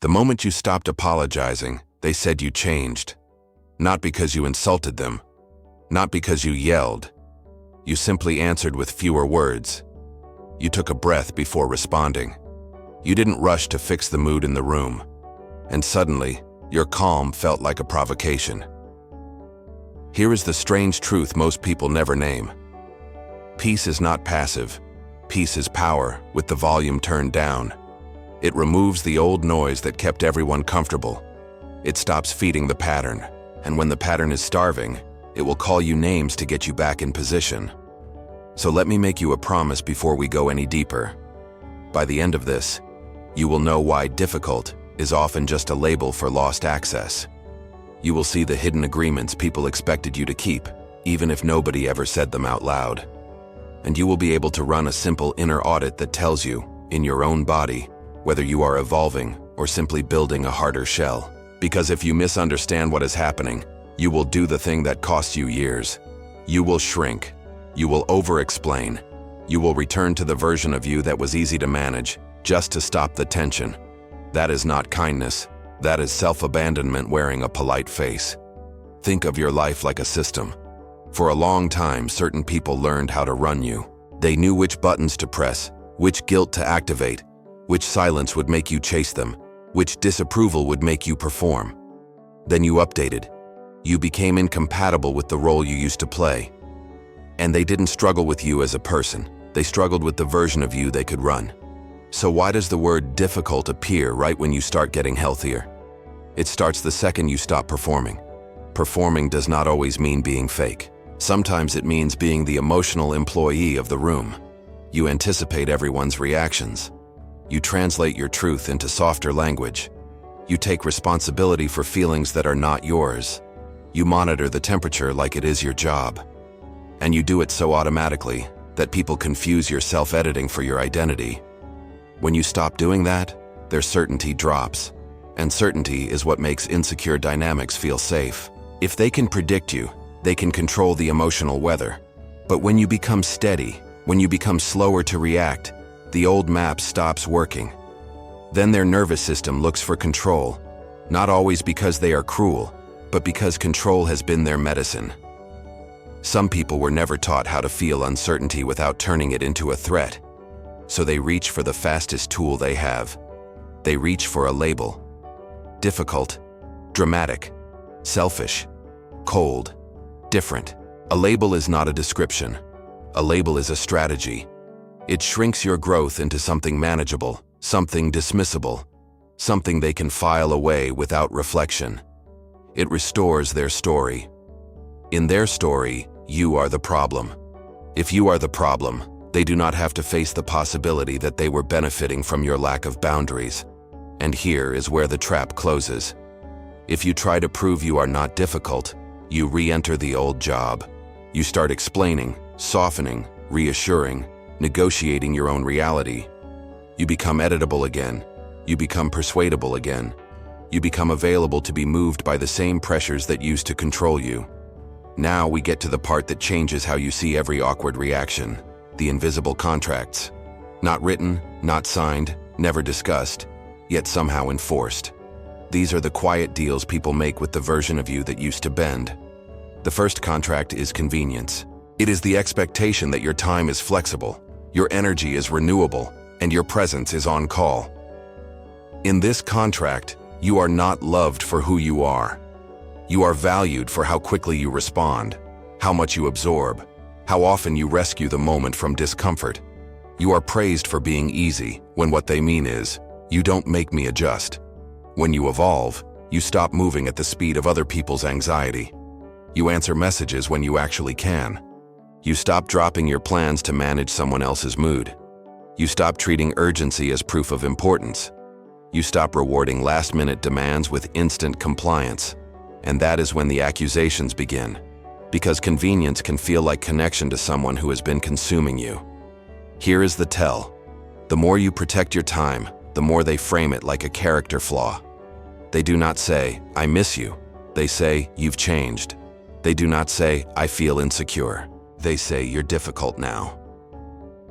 The moment you stopped apologizing, they said you changed. Not because you insulted them, not because you yelled. You simply answered with fewer words. You took a breath before responding. You didn't rush to fix the mood in the room. And suddenly, your calm felt like a provocation. Here is the strange truth most people never name. Peace is not passive. Peace is power, with the volume turned down. It removes the old noise that kept everyone comfortable. It stops feeding the pattern, and when the pattern is starving, it will call you names to get you back in position. So let me make you a promise before we go any deeper. By the end of this, you will know why difficult is often just a label for lost access. You will see the hidden agreements people expected you to keep, even if nobody ever said them out loud. And you will be able to run a simple inner audit that tells you, in your own body, whether you are evolving or simply building a harder shell. Because if you misunderstand what is happening, you will do the thing that costs you years. You will shrink. You will over-explain. You will return to the version of you that was easy to manage, just to stop the tension. That is not kindness. That is self-abandonment wearing a polite face. Think of your life like a system. For a long time, certain people learned how to run you. They knew which buttons to press, which guilt to activate, which silence would make you chase them, which disapproval would make you perform. Then you updated. You became incompatible with the role you used to play. And they didn't struggle with you as a person. They struggled with the version of you they could run. So why does the word difficult appear right when you start getting healthier? It starts the second you stop performing. Performing does not always mean being fake. Sometimes it means being the emotional employee of the room. You anticipate everyone's reactions. You translate your truth into softer language. You take responsibility for feelings that are not yours. You monitor the temperature like it is your job. And you do it so automatically that people confuse your self-editing for your identity. When you stop doing that, their certainty drops. And certainty is what makes insecure dynamics feel safe. If they can predict you, they can control the emotional weather. But when you become steady, when you become slower to react, the old map stops working. Then their nervous system looks for control, not always because they are cruel, but because control has been their medicine. Some people were never taught how to feel uncertainty without turning it into a threat. So they reach for the fastest tool they have. They reach for a label. Difficult, dramatic, selfish, cold, different. A label is not a description. A label is a strategy. It shrinks your growth into something manageable, something dismissible, something they can file away without reflection. It restores their story. In their story, you are the problem. If you are the problem, they do not have to face the possibility that they were benefiting from your lack of boundaries. And here is where the trap closes. If you try to prove you are not difficult, you re-enter the old job. You start explaining, softening, reassuring, negotiating your own reality. You become editable again. You become persuadable again. You become available to be moved by the same pressures that used to control you. Now we get to the part that changes how you see every awkward reaction. The invisible contracts. Not written, not signed, never discussed, yet somehow enforced. These are the quiet deals people make with the version of you that used to bend. The first contract is convenience. It is the expectation that your time is flexible, your energy is renewable, and your presence is on call. In this contract, you are not loved for who you are. You are valued for how quickly you respond, how much you absorb, how often you rescue the moment from discomfort. You are praised for being easy, when what they mean is, you don't make me adjust. When you evolve, you stop moving at the speed of other people's anxiety. You answer messages when you actually can. You stop dropping your plans to manage someone else's mood. You stop treating urgency as proof of importance. You stop rewarding last-minute demands with instant compliance. And that is when the accusations begin. Because convenience can feel like connection to someone who has been consuming you. Here is the tell. The more you protect your time, the more they frame it like a character flaw. They do not say, I miss you. They say, you've changed. They do not say, I feel insecure. They say, you're difficult now.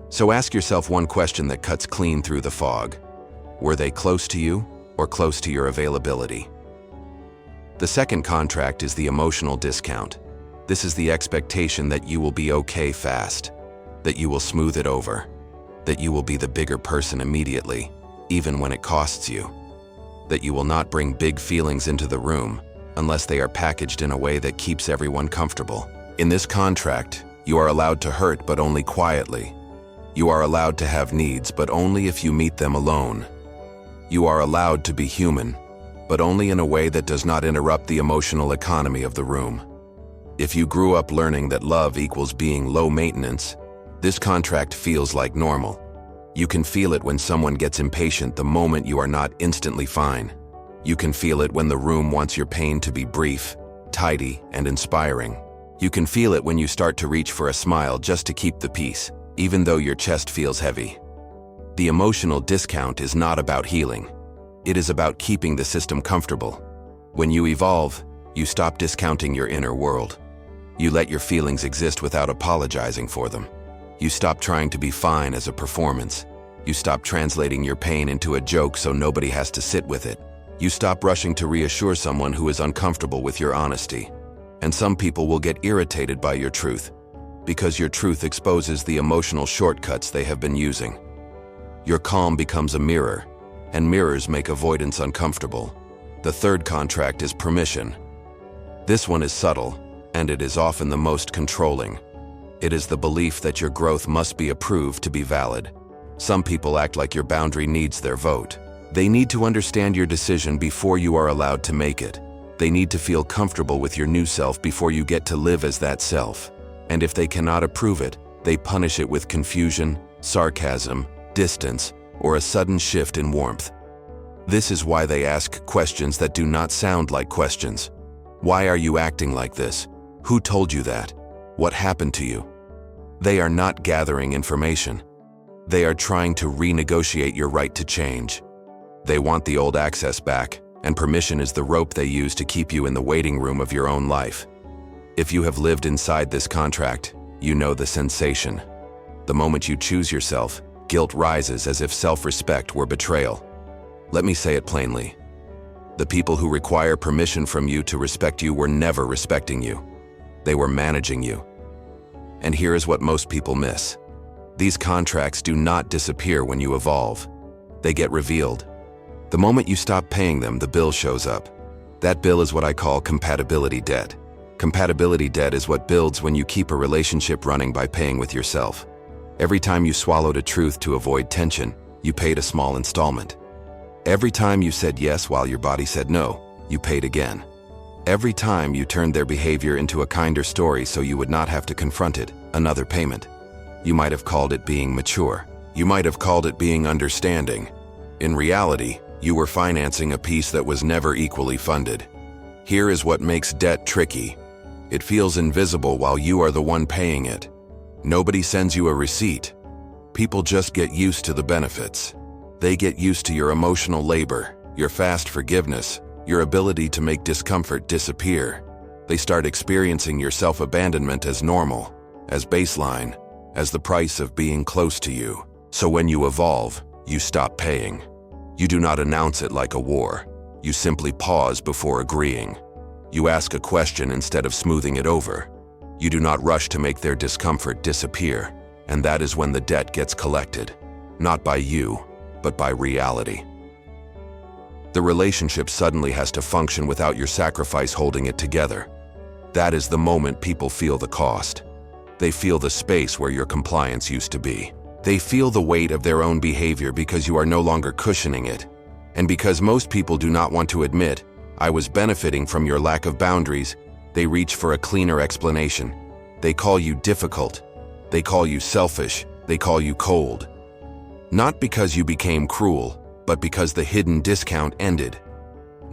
So ask yourself one question that cuts clean through the fog. Were they close to you, or close to your availability. The second contract is the emotional discount. This is the expectation that you will be okay fast, that you will smooth it over, that you will be the bigger person immediately, even when it costs you, that you will not bring big feelings into the room unless they are packaged in a way that keeps everyone comfortable. In this contract, you are allowed to hurt, but only quietly. You are allowed to have needs, but only if you meet them alone. You are allowed to be human, but only in a way that does not interrupt the emotional economy of the room. If you grew up learning that love equals being low maintenance, this contract feels like normal. You can feel it when someone gets impatient the moment you are not instantly fine. You can feel it when the room wants your pain to be brief, tidy, and inspiring. You can feel it when you start to reach for a smile just to keep the peace, even though your chest feels heavy. The emotional discount is not about healing. It is about keeping the system comfortable. When you evolve, you stop discounting your inner world. You let your feelings exist without apologizing for them. You stop trying to be fine as a performance. You stop translating your pain into a joke so nobody has to sit with it. You stop rushing to reassure someone who is uncomfortable with your honesty. And some people will get irritated by your truth, because your truth exposes the emotional shortcuts they have been using. Your calm becomes a mirror, and mirrors make avoidance uncomfortable. The third contract is permission. This one is subtle, and it is often the most controlling. It is the belief that your growth must be approved to be valid. Some people act like your boundary needs their vote. They need to understand your decision before you are allowed to make it. They need to feel comfortable with your new self before you get to live as that self. And if they cannot approve it, they punish it with confusion, sarcasm, distance, or a sudden shift in warmth. This is why they ask questions that do not sound like questions. Why are you acting like this? Who told you that? What happened to you? They are not gathering information. They are trying to renegotiate your right to change. They want the old access back, and permission is the rope they use to keep you in the waiting room of your own life. If you have lived inside this contract, you know the sensation. The moment you choose yourself, guilt rises as if self-respect were betrayal. Let me say it plainly. The people who require permission from you to respect you were never respecting you. They were managing you. And here is what most people miss. These contracts do not disappear when you evolve. They get revealed. The moment you stop paying them, the bill shows up. That bill is what I call compatibility debt. Compatibility debt is what builds when you keep a relationship running by paying with yourself. Every time you swallowed a truth to avoid tension, you paid a small installment. Every time you said yes while your body said no, you paid again. Every time you turned their behavior into a kinder story so you would not have to confront it, another payment. You might have called it being mature. You might have called it being understanding. In reality, you were financing a piece that was never equally funded. Here is what makes debt tricky. It feels invisible while you are the one paying it. Nobody sends you a receipt. People just get used to the benefits. They get used to your emotional labor, your fast forgiveness, your ability to make discomfort disappear. They start experiencing your self-abandonment as normal, as baseline, as the price of being close to you. So when you evolve, you stop paying. You do not announce it like a war. You simply pause before agreeing. You ask a question instead of smoothing it over. You do not rush to make their discomfort disappear, and that is when the debt gets collected, not by you, but by reality. The relationship suddenly has to function without your sacrifice holding it together. That is the moment people feel the cost. They feel the space where your compliance used to be. They feel the weight of their own behavior because you are no longer cushioning it. And because most people do not want to admit, I was benefiting from your lack of boundaries, they reach for a cleaner explanation. They call you difficult. They call you selfish. They call you cold. Not because you became cruel, but because the hidden discount ended.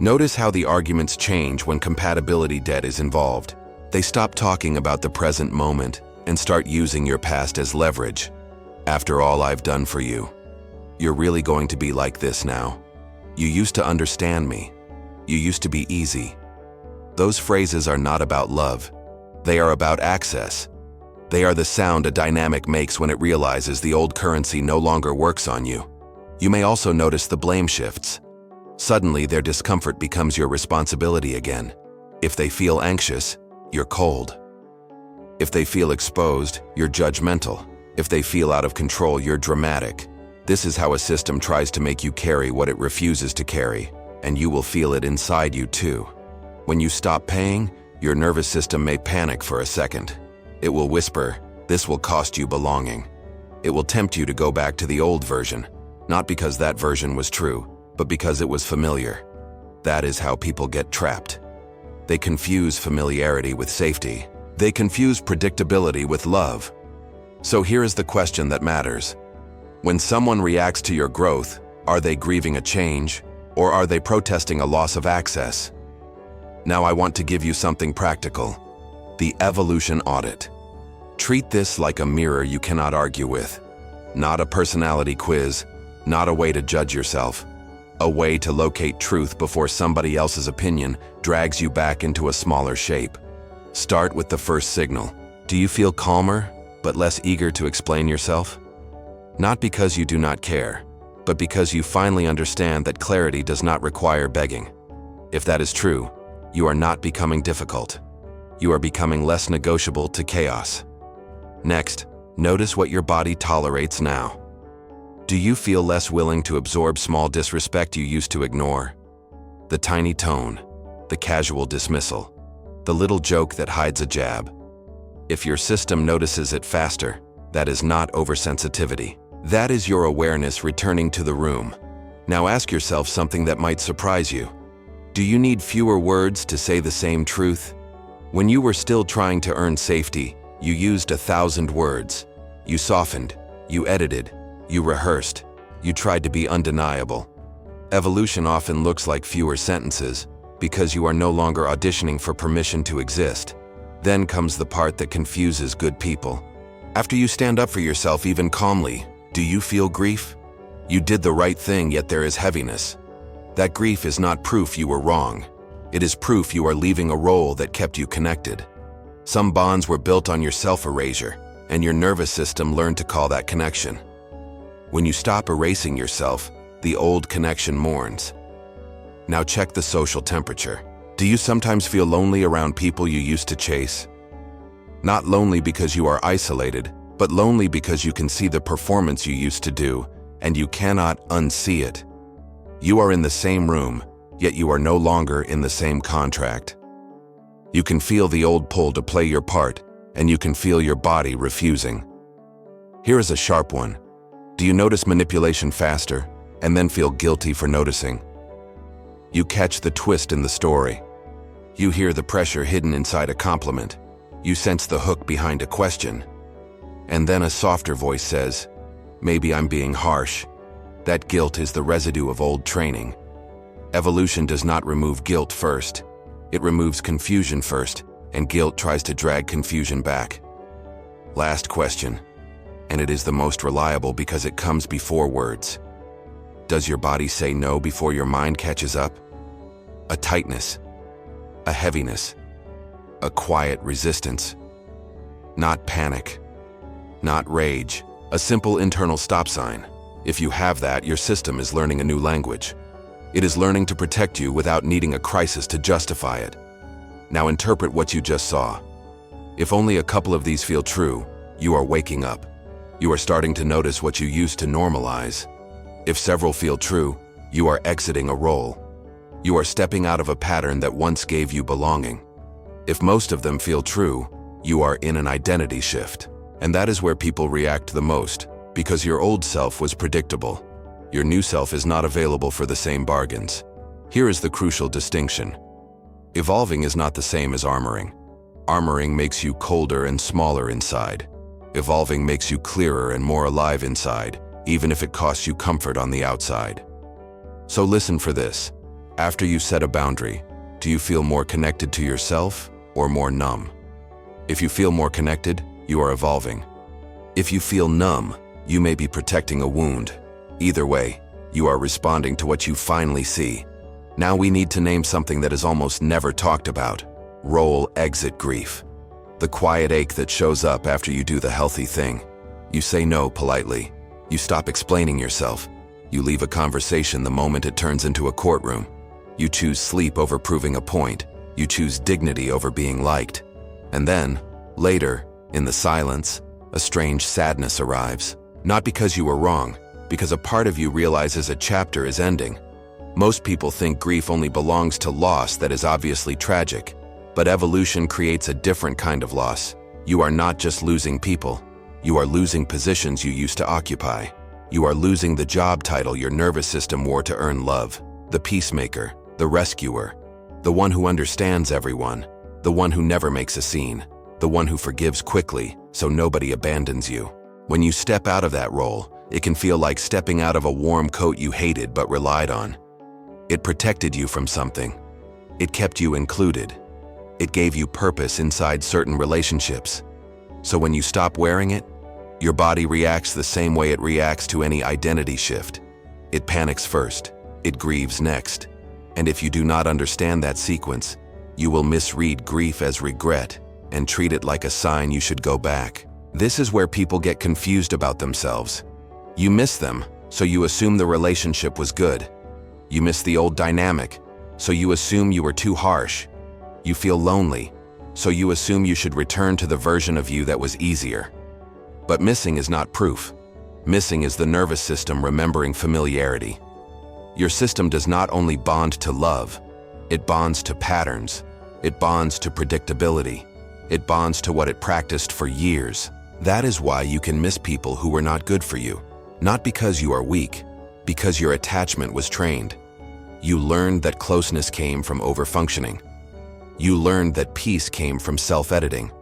Notice how the arguments change when compatibility debt is involved. They stop talking about the present moment and start using your past as leverage. After all I've done for you, you're really going to be like this now. You used to understand me. You used to be easy. Those phrases are not about love. They are about access. They are the sound a dynamic makes when it realizes the old currency no longer works on you. You may also notice the blame shifts. Suddenly, their discomfort becomes your responsibility again. If they feel anxious, you're cold. If they feel exposed, you're judgmental. If they feel out of control, you're dramatic. This is how a system tries to make you carry what it refuses to carry, and you will feel it inside you too. When you stop paying, your nervous system may panic for a second. It will whisper, "This will cost you belonging." It will tempt you to go back to the old version, not because that version was true, but because it was familiar. That is how people get trapped. They confuse familiarity with safety. They confuse predictability with love. So here is the question that matters. When someone reacts to your growth, are they grieving a change, or are they protesting a loss of access? Now I want to give you something practical. The evolution audit. Treat this like a mirror you cannot argue with. Not a personality quiz, not a way to judge yourself. A way to locate truth before somebody else's opinion drags you back into a smaller shape. Start with the first signal. Do you feel calmer, but less eager to explain yourself? Not because you do not care, but because you finally understand that clarity does not require begging. If that is true, you are not becoming difficult. You are becoming less negotiable to chaos. Next, notice what your body tolerates now. Do you feel less willing to absorb small disrespect you used to ignore? The tiny tone, the casual dismissal, the little joke that hides a jab. If your system notices it faster, that is not oversensitivity. That is your awareness returning to the room. Now ask yourself something that might surprise you. Do you need fewer words to say the same truth? When you were still trying to earn safety, you used 1,000 words. You softened, you edited, you rehearsed, you tried to be undeniable. Evolution often looks like fewer sentences because you are no longer auditioning for permission to exist. Then comes the part that confuses good people. After you stand up for yourself even calmly, do you feel grief? You did the right thing, yet there is heaviness. That grief is not proof you were wrong. It is proof you are leaving a role that kept you connected. Some bonds were built on your self-erasure, and your nervous system learned to call that connection. When you stop erasing yourself, the old connection mourns. Now check the social temperature. Do you sometimes feel lonely around people you used to chase? Not lonely because you are isolated, but lonely because you can see the performance you used to do, and you cannot unsee it. You are in the same room, yet you are no longer in the same contract. You can feel the old pull to play your part, and you can feel your body refusing. Here is a sharp one. Do you notice manipulation faster, and then feel guilty for noticing? You catch the twist in the story. You hear the pressure hidden inside a compliment. You sense the hook behind a question. And then a softer voice says, "Maybe I'm being harsh." That guilt is the residue of old training. Evolution does not remove guilt first. It removes confusion first, and guilt tries to drag confusion back. Last question, and it is the most reliable because it comes before words. Does your body say no before your mind catches up? A tightness, a heaviness, a quiet resistance. Not panic, not rage, a simple internal stop sign. If you have that, your system is learning a new language. It is learning to protect you without needing a crisis to justify it. Now interpret what you just saw. If only a couple of these feel true, you are waking up. You are starting to notice what you used to normalize. If several feel true, you are exiting a role. You are stepping out of a pattern that once gave you belonging. If most of them feel true, you are in an identity shift. And that is where people react the most, because your old self was predictable. Your new self is not available for the same bargains. Here is the crucial distinction. Evolving is not the same as armoring. Armoring makes you colder and smaller inside. Evolving makes you clearer and more alive inside, even if it costs you comfort on the outside. So listen for this. After you set a boundary, do you feel more connected to yourself or more numb? If you feel more connected, you are evolving. If you feel numb, you may be protecting a wound. Either way, you are responding to what you finally see. Now we need to name something that is almost never talked about. Role exit grief. The quiet ache that shows up after you do the healthy thing. You say no politely. You stop explaining yourself. You leave a conversation the moment it turns into a courtroom. You choose sleep over proving a point. You choose dignity over being liked. And then, later, in the silence, a strange sadness arrives. Not because you were wrong, because a part of you realizes a chapter is ending. Most people think grief only belongs to loss that is obviously tragic, but evolution creates a different kind of loss. You are not just losing people. You are losing positions you used to occupy. You are losing the job title your nervous system wore to earn love. The peacemaker, the rescuer, the one who understands everyone, the one who never makes a scene, the one who forgives quickly so nobody abandons you. When you step out of that role, it can feel like stepping out of a warm coat you hated but relied on. It protected you from something. It kept you included. It gave you purpose inside certain relationships. So when you stop wearing it, your body reacts the same way it reacts to any identity shift. It panics first. It grieves next. And if you do not understand that sequence, you will misread grief as regret and treat it like a sign you should go back. This is where people get confused about themselves. You miss them, so you assume the relationship was good. You miss the old dynamic, so you assume you were too harsh. You feel lonely, so you assume you should return to the version of you that was easier. But missing is not proof. Missing is the nervous system remembering familiarity. Your system does not only bond to love, it bonds to patterns. It bonds to predictability. It bonds to what it practiced for years. That is why you can miss people who were not good for you. Not because you are weak, because your attachment was trained. You learned that closeness came from overfunctioning. You learned that peace came from self-editing.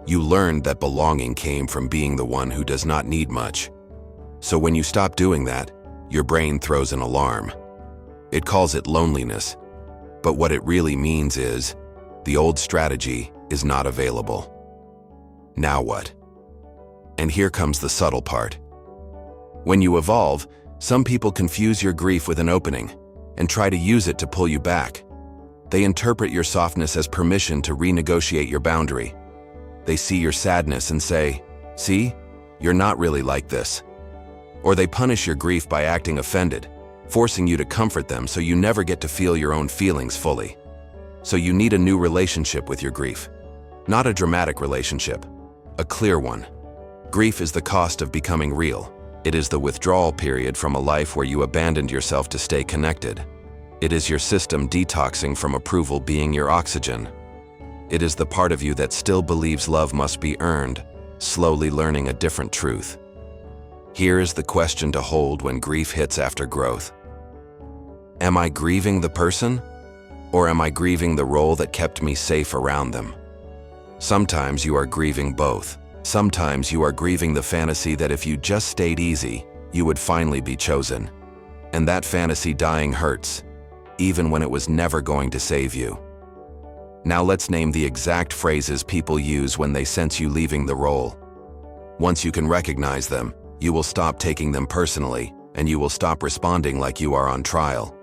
You learned that belonging came from being the one who does not need much. So when you stop doing that, your brain throws an alarm. It calls it loneliness. But what it really means is, the old strategy is not available. Now what? And here comes the subtle part. When you evolve, some people confuse your grief with an opening and try to use it to pull you back. They interpret your softness as permission to renegotiate your boundary. They see your sadness and say, "See, you're not really like this." Or they punish your grief by acting offended, forcing you to comfort them so you never get to feel your own feelings fully. So you need a new relationship with your grief. Not a dramatic relationship, a clear one. Grief is the cost of becoming real. It is the withdrawal period from a life where you abandoned yourself to stay connected. It is your system detoxing from approval being your oxygen. It is the part of you that still believes love must be earned, slowly learning a different truth. Here is the question to hold when grief hits after growth. Am I grieving the person? Or am I grieving the role that kept me safe around them? Sometimes you are grieving both. Sometimes you are grieving the fantasy that if you just stayed easy, you would finally be chosen. And that fantasy dying hurts, even when it was never going to save you. Now let's name the exact phrases people use when they sense you leaving the role. Once you can recognize them, you will stop taking them personally, and you will stop responding like you are on trial.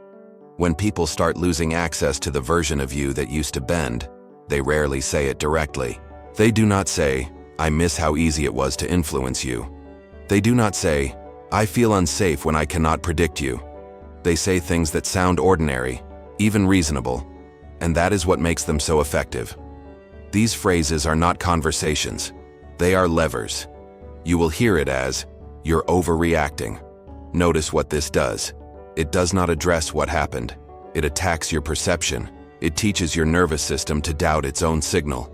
When people start losing access to the version of you that used to bend, they rarely say it directly. They do not say, "I miss how easy it was to influence you." They do not say, "I feel unsafe when I cannot predict you." They say things that sound ordinary, even reasonable, and that is what makes them so effective. These phrases are not conversations. They are levers. You will hear it as, "You're overreacting." Notice what this does. It does not address what happened. It attacks your perception. It teaches your nervous system to doubt its own signal.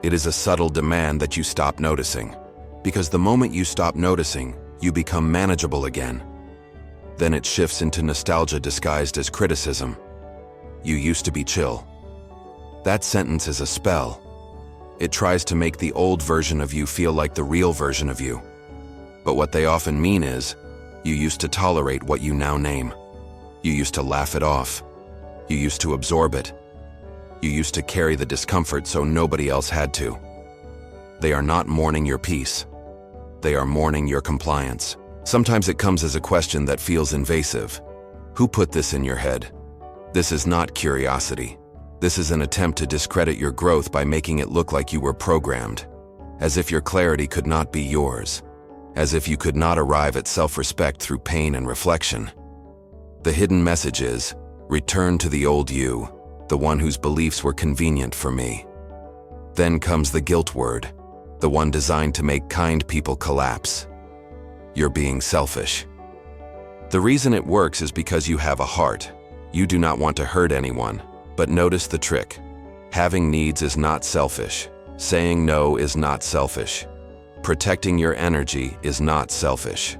It is a subtle demand that you stop noticing. Because the moment you stop noticing, you become manageable again. Then it shifts into nostalgia disguised as criticism. You used to be chill. That sentence is a spell. It tries to make the old version of you feel like the real version of you. But what they often mean is, you used to tolerate what you now name. You used to laugh it off. You used to absorb it. You used to carry the discomfort so nobody else had to. They are not mourning your peace. They are mourning your compliance. Sometimes it comes as a question that feels invasive. Who put this in your head? This is not curiosity. This is an attempt to discredit your growth by making it look like you were programmed, as if your clarity could not be yours, as if you could not arrive at self-respect through pain and reflection. The hidden message is, return to the old you, the one whose beliefs were convenient for me. Then comes the guilt word, the one designed to make kind people collapse. You're being selfish. The reason it works is because you have a heart. You do not want to hurt anyone, but notice the trick. Having needs is not selfish. Saying no is not selfish. Protecting your energy is not selfish.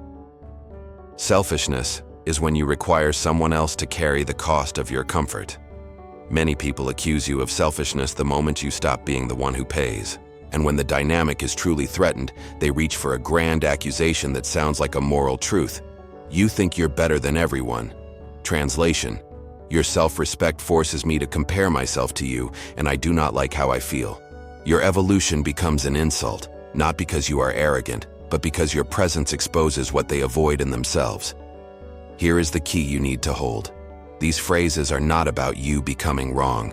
Selfishness is when you require someone else to carry the cost of your comfort. Many people accuse you of selfishness the moment you stop being the one who pays. And when the dynamic is truly threatened, they reach for a grand accusation that sounds like a moral truth. You think you're better than everyone. Translation: your self-respect forces me to compare myself to you, and I do not like how I feel. Your evolution becomes an insult, not because you are arrogant, but because your presence exposes what they avoid in themselves. Here is the key you need to hold. These phrases are not about you becoming wrong.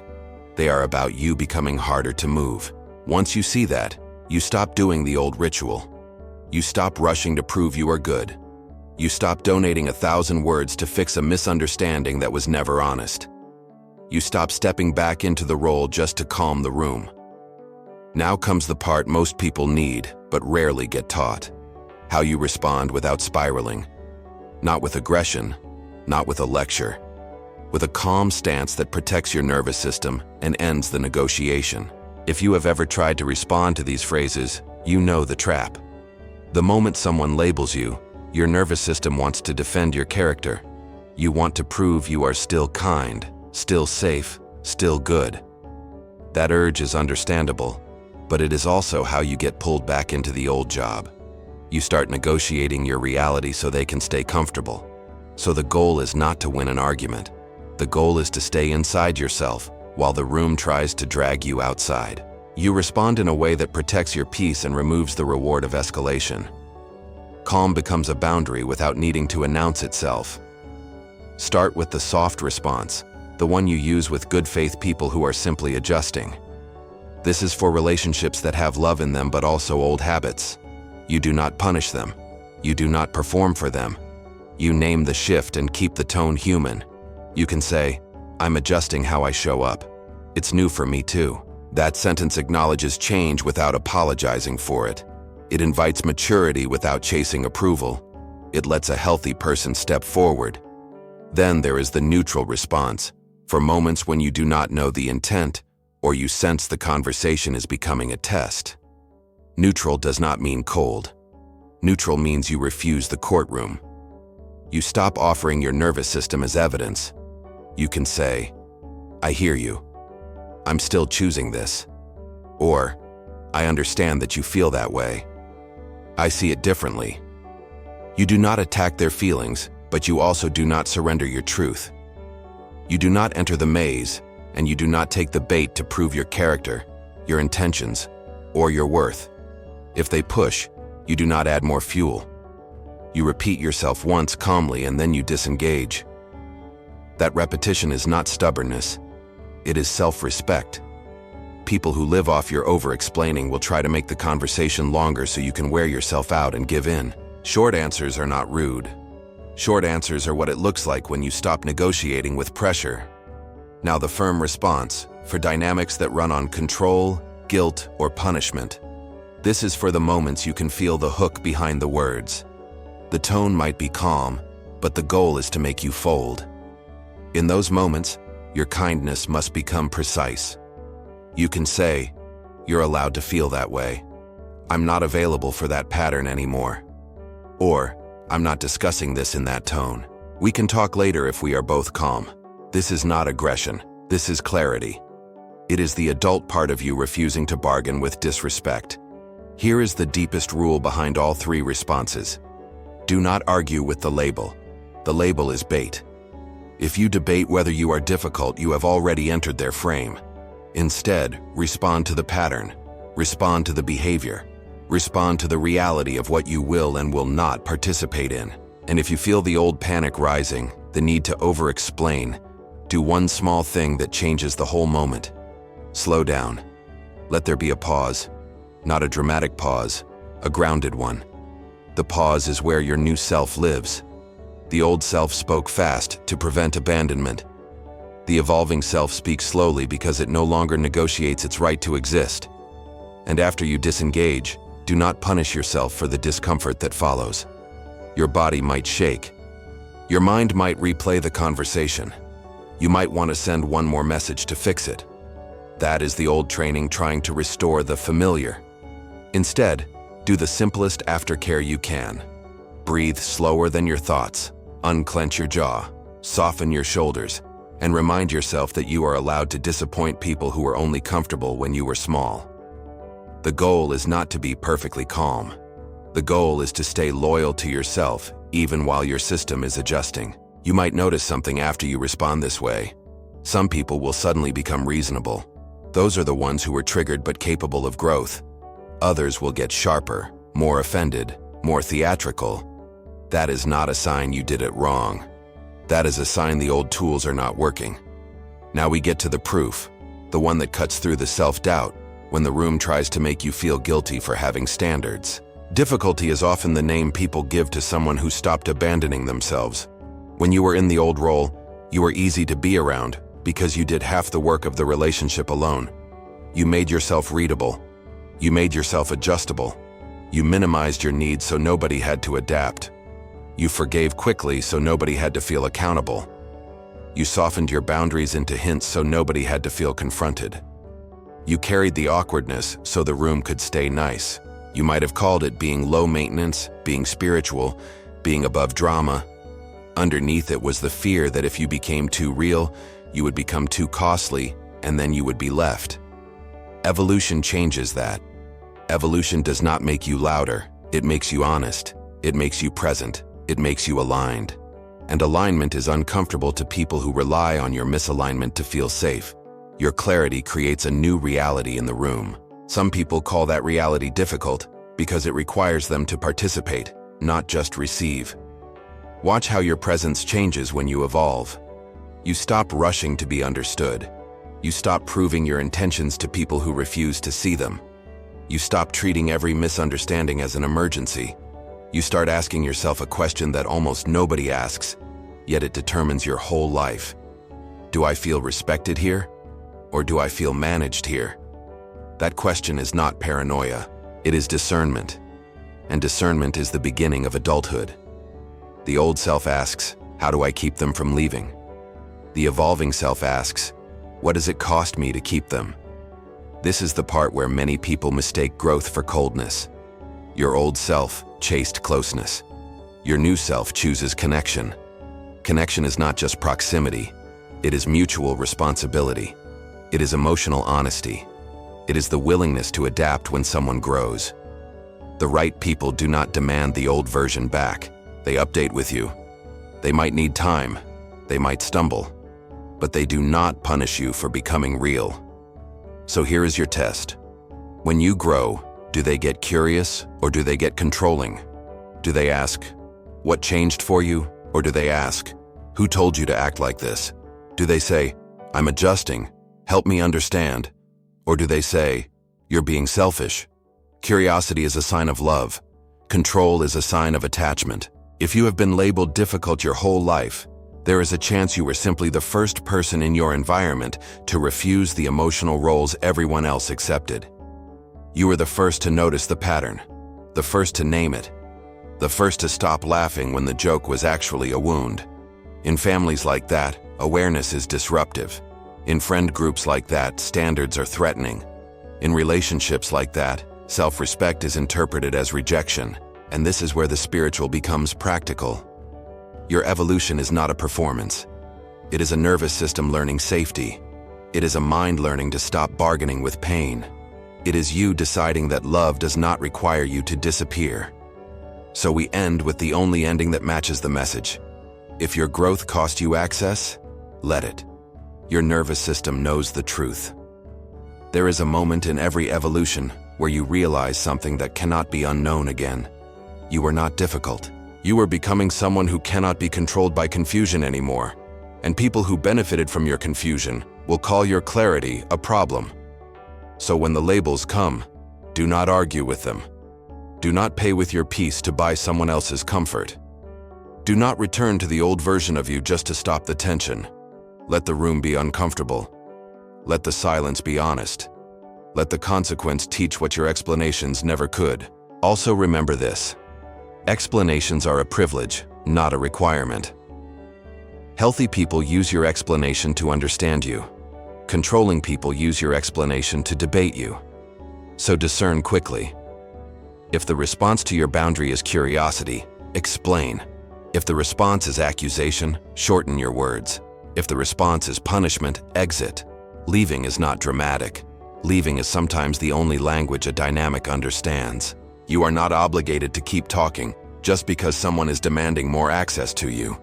They are about you becoming harder to move. Once you see that, you stop doing the old ritual. You stop rushing to prove you are good. You stop donating 1,000 words to fix a misunderstanding that was never honest. You stop stepping back into the role just to calm the room. Now comes the part most people need, but rarely get taught. How you respond without spiraling. Not with aggression, not with a lecture. With a calm stance that protects your nervous system and ends the negotiation. If you have ever tried to respond to these phrases, you know the trap. The moment someone labels you, your nervous system wants to defend your character. You want to prove you are still kind, still safe, still good. That urge is understandable, but it is also how you get pulled back into the old job. You start negotiating your reality so they can stay comfortable. So the goal is not to win an argument. The goal is to stay inside yourself while the room tries to drag you outside. You respond in a way that protects your peace and removes the reward of escalation. Calm becomes a boundary without needing to announce itself. Start with the soft response, the one you use with good faith people who are simply adjusting. This is for relationships that have love in them but also old habits. You do not punish them. You do not perform for them. You name the shift and keep the tone human. You can say, I'm adjusting how I show up. It's new for me too. That sentence acknowledges change without apologizing for it. It invites maturity without chasing approval. It lets a healthy person step forward. Then there is the neutral response, for moments when you do not know the intent or you sense the conversation is becoming a test. Neutral does not mean cold. Neutral means you refuse the courtroom. You stop offering your nervous system as evidence. You can say, I hear you. I'm still choosing this. Or, I understand that you feel that way. I see it differently. You do not attack their feelings, but you also do not surrender your truth. You do not enter the maze, and you do not take the bait to prove your character, your intentions, or your worth. If they push, you do not add more fuel. You repeat yourself once calmly and then you disengage. That repetition is not stubbornness. It is self-respect. People who live off your over-explaining will try to make the conversation longer so you can wear yourself out and give in. Short answers are not rude. Short answers are what it looks like when you stop negotiating with pressure. Now the firm response, for dynamics that run on control, guilt, or punishment. This is for the moments you can feel the hook behind the words. The tone might be calm, but the goal is to make you fold. In those moments, your kindness must become precise. You can say, you're allowed to feel that way. I'm not available for that pattern anymore. Or, I'm not discussing this in that tone. We can talk later if we are both calm. This is not aggression. This is clarity. It is the adult part of you refusing to bargain with disrespect. Here is the deepest rule behind all three responses. Do not argue with the label. The label is bait. If you debate whether you are difficult, you have already entered their frame. Instead, respond to the pattern. Respond to the behavior. Respond to the reality of what you will and will not participate in. And if you feel the old panic rising, the need to over-explain, do one small thing that changes the whole moment. Slow down. Let there be a pause. Not a dramatic pause, a grounded one. The pause is where your new self lives. The old self spoke fast to prevent abandonment. The evolving self speaks slowly because it no longer negotiates its right to exist. And after you disengage, do not punish yourself for the discomfort that follows. Your body might shake. Your mind might replay the conversation. You might want to send one more message to fix it. That is the old training trying to restore the familiar. Instead, do the simplest aftercare you can. Breathe slower than your thoughts. Unclench your jaw. Soften your shoulders. And remind yourself that you are allowed to disappoint people who were only comfortable when you were small. The goal is not to be perfectly calm. The goal is to stay loyal to yourself, even while your system is adjusting. You might notice something after you respond this way. Some people will suddenly become reasonable. Those are the ones who were triggered but capable of growth. Others will get sharper, more offended, more theatrical. That is not a sign you did it wrong. That is a sign the old tools are not working. Now we get to the proof, the one that cuts through the self-doubt when the room tries to make you feel guilty for having standards. Difficulty is often the name people give to someone who stopped abandoning themselves. When you were in the old role, you were easy to be around because you did half the work of the relationship alone. You made yourself readable. You made yourself adjustable. You minimized your needs so nobody had to adapt. You forgave quickly so nobody had to feel accountable. You softened your boundaries into hints so nobody had to feel confronted. You carried the awkwardness so the room could stay nice. You might have called it being low maintenance, being spiritual, being above drama. Underneath it was the fear that if you became too real, you would become too costly, and then you would be left. Evolution changes that. Evolution does not make you louder. It makes you honest. It makes you present. It makes you aligned. And alignment is uncomfortable to people who rely on your misalignment to feel safe. Your clarity creates a new reality in the room. Some people call that reality difficult because it requires them to participate, not just receive. Watch how your presence changes when you evolve. You stop rushing to be understood. You stop proving your intentions to people who refuse to see them. You stop treating every misunderstanding as an emergency. You start asking yourself a question that almost nobody asks, yet it determines your whole life. Do I feel respected here? Or do I feel managed here? That question is not paranoia. It is discernment. And discernment is the beginning of adulthood. The old self asks, how do I keep them from leaving? The evolving self asks, what does it cost me to keep them? This is the part where many people mistake growth for coldness. Your old self chased closeness. Your new self chooses connection. Connection is not just proximity. It is mutual responsibility. It is emotional honesty. It is the willingness to adapt when someone grows. The right people do not demand the old version back. They update with you. They might need time. They might stumble. But they do not punish you for becoming real. So here is your test. When you grow, do they get curious or do they get controlling? Do they ask, what changed for you? Or do they ask, who told you to act like this? Do they say, I'm adjusting, help me understand? Or do they say, you're being selfish? Curiosity is a sign of love. Control is a sign of attachment. If you have been labeled difficult your whole life, there is a chance you were simply the first person in your environment to refuse the emotional roles everyone else accepted. You were the first to notice the pattern, the first to name it, the first to stop laughing when the joke was actually a wound. In families like that, awareness is disruptive. In friend groups like that, standards are threatening. In relationships like that, self-respect is interpreted as rejection, and this is where the spiritual becomes practical. Your evolution is not a performance. It is a nervous system learning safety. It is a mind learning to stop bargaining with pain. It is you deciding that love does not require you to disappear. So we end with the only ending that matches the message. If your growth cost you access, let it. Your nervous system knows the truth. There is a moment in every evolution where you realize something that cannot be unknown again. You are not difficult. You are becoming someone who cannot be controlled by confusion anymore. And people who benefited from your confusion will call your clarity a problem. So when the labels come, do not argue with them. Do not pay with your peace to buy someone else's comfort. Do not return to the old version of you just to stop the tension. Let the room be uncomfortable. Let the silence be honest. Let the consequence teach what your explanations never could. Also remember this: explanations are a privilege, not a requirement. Healthy people use your explanation to understand you. Controlling people use your explanation to debate you. So discern quickly. If the response to your boundary is curiosity, explain. If the response is accusation, shorten your words. If the response is punishment, exit. Leaving is not dramatic. Leaving is sometimes the only language a dynamic understands. You are not obligated to keep talking just because someone is demanding more access to you.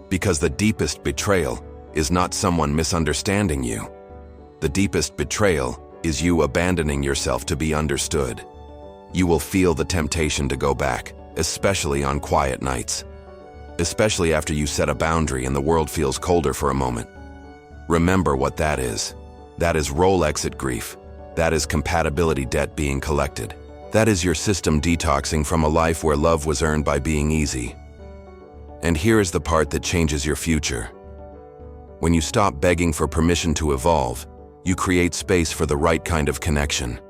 Because the deepest betrayal is not someone misunderstanding you. The deepest betrayal is you abandoning yourself to be understood. You will feel the temptation to go back, especially on quiet nights. Especially after you set a boundary and the world feels colder for a moment. Remember what that is. That is role exit grief. That is compatibility debt being collected. That is your system detoxing from a life where love was earned by being easy. And here is the part that changes your future. When you stop begging for permission to evolve, you create space for the right kind of connection.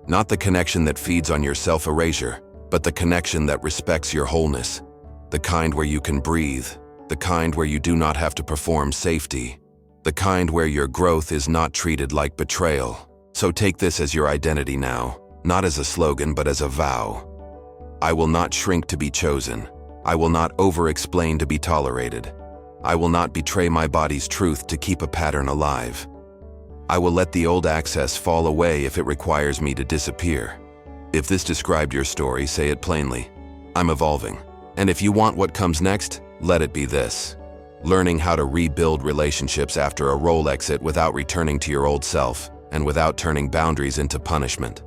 Not the connection that feeds on your self-erasure, but the connection that respects your wholeness. The kind where you can breathe. The kind where you do not have to perform safety. The kind where your growth is not treated like betrayal. So take this as your identity now, not as a slogan but as a vow. I will not shrink to be chosen. I will not over-explain to be tolerated. I will not betray my body's truth to keep a pattern alive. I will let the old access fall away if it requires me to disappear. If this described your story, say it plainly. I'm evolving. And if you want what comes next, let it be this: learning how to rebuild relationships after a role exit without returning to your old self and without turning boundaries into punishment.